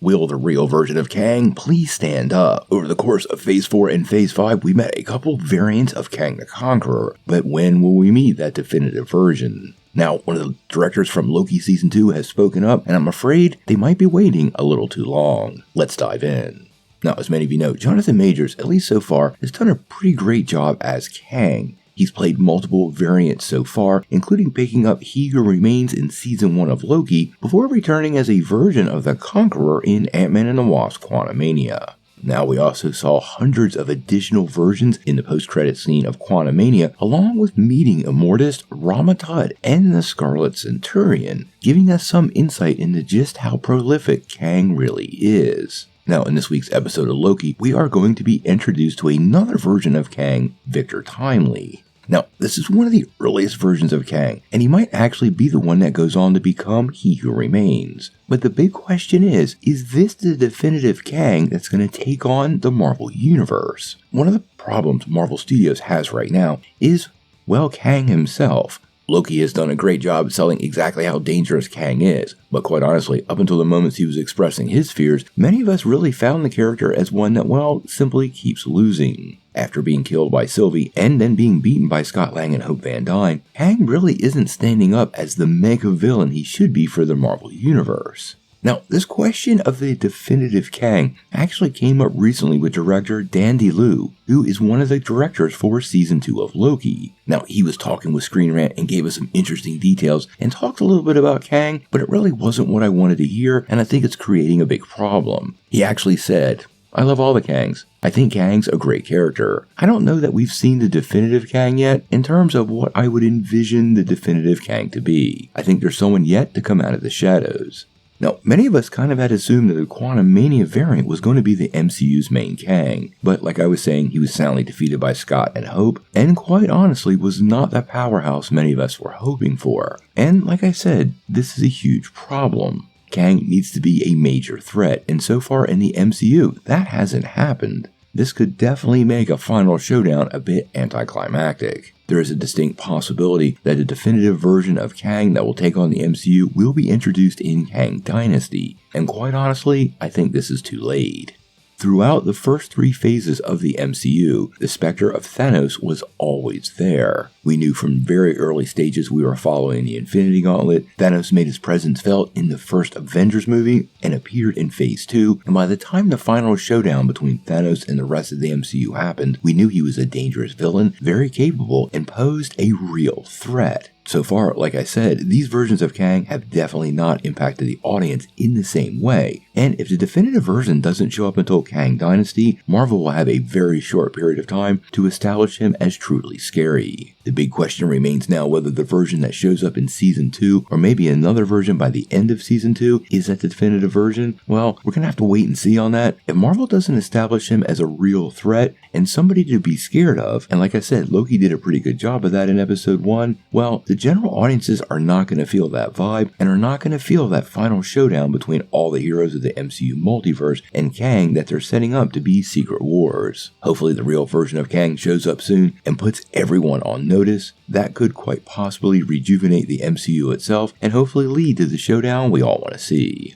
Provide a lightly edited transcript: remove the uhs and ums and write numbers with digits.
Will the real version of Kang please stand up? Over the course of Phase 4 and Phase 5, we met a couple variants of Kang the Conqueror, but when will we meet that definitive version? Now, one of the directors from Loki Season 2 has spoken up, and I'm afraid they might be waiting a little too long. Let's dive in. Now, as many of you know, Jonathan Majors, at least so far, has done a pretty great job as Kang. He's played multiple variants so far, including picking up He Who Remains in Season 1 of Loki, before returning as a version of the Conqueror in Ant-Man and the Wasp: Quantumania. Now, we also saw hundreds of additional versions in the post-credit scene of Quantumania, along with meeting Immortus, Rama-Tut, and the Scarlet Centurion, giving us some insight into just how prolific Kang really is. Now, in this week's episode of Loki, we are going to be introduced to another version of Kang, Victor Timely. Now, this is one of the earliest versions of Kang, and he might actually be the one that goes on to become He Who Remains. But the big question is this the definitive Kang that's going to take on the Marvel Universe? One of the problems Marvel Studios has right now is, well, Kang himself. Loki has done a great job selling exactly how dangerous Kang is, but quite honestly, up until the moments he was expressing his fears, many of us really found the character as one that, well, simply keeps losing. After being killed by Sylvie and then being beaten by Scott Lang and Hope Van Dyne, Kang really isn't standing up as the mega villain he should be for the Marvel Universe. Now, this question of the definitive Kang actually came up recently with director Dan DeLue, who is one of the directors for Season 2 of Loki. Now, he was talking with Screen Rant and gave us some interesting details and talked a little bit about Kang, but it really wasn't what I wanted to hear, and I think it's creating a big problem. He actually said, "I love all the Kangs. I think Kang's a great character. I don't know that we've seen the definitive Kang yet in terms of what I would envision the definitive Kang to be. I think there's someone yet to come out of the shadows." Now, many of us kind of had assumed that the Quantumania variant was going to be the MCU's main Kang, but like I was saying, he was soundly defeated by Scott and Hope, and quite honestly was not the powerhouse many of us were hoping for. And like I said, this is a huge problem. Kang needs to be a major threat, and so far in the MCU, that hasn't happened. This could definitely make a final showdown a bit anticlimactic. There is a distinct possibility that a definitive version of Kang that will take on the MCU will be introduced in Kang Dynasty, and quite honestly, I think this is too late. Throughout the first 3 phases of the MCU, the specter of Thanos was always there. We knew from very early stages we were following the Infinity Gauntlet. Thanos made his presence felt in the first Avengers movie and appeared in Phase 2, and by the time the final showdown between Thanos and the rest of the MCU happened, we knew he was a dangerous villain, very capable, and posed a real threat. So far, like I said, these versions of Kang have definitely not impacted the audience in the same way, and if the definitive version doesn't show up until Kang Dynasty, Marvel will have a very short period of time to establish him as truly scary. The big question remains now whether the version that shows up in Season 2, or maybe another version by the end of Season 2, is that the definitive version. Well, we're gonna have to wait and see on that. If Marvel doesn't establish him as a real threat and somebody to be scared of, and like I said, Loki did a pretty good job of that in Episode 1, well, the general audiences are not going to feel that vibe and are not going to feel that final showdown between all the heroes of the MCU multiverse and Kang that they're setting up to be Secret Wars. Hopefully the real version of Kang shows up soon and puts everyone on notice. That could quite possibly rejuvenate the MCU itself and hopefully lead to the showdown we all want to see.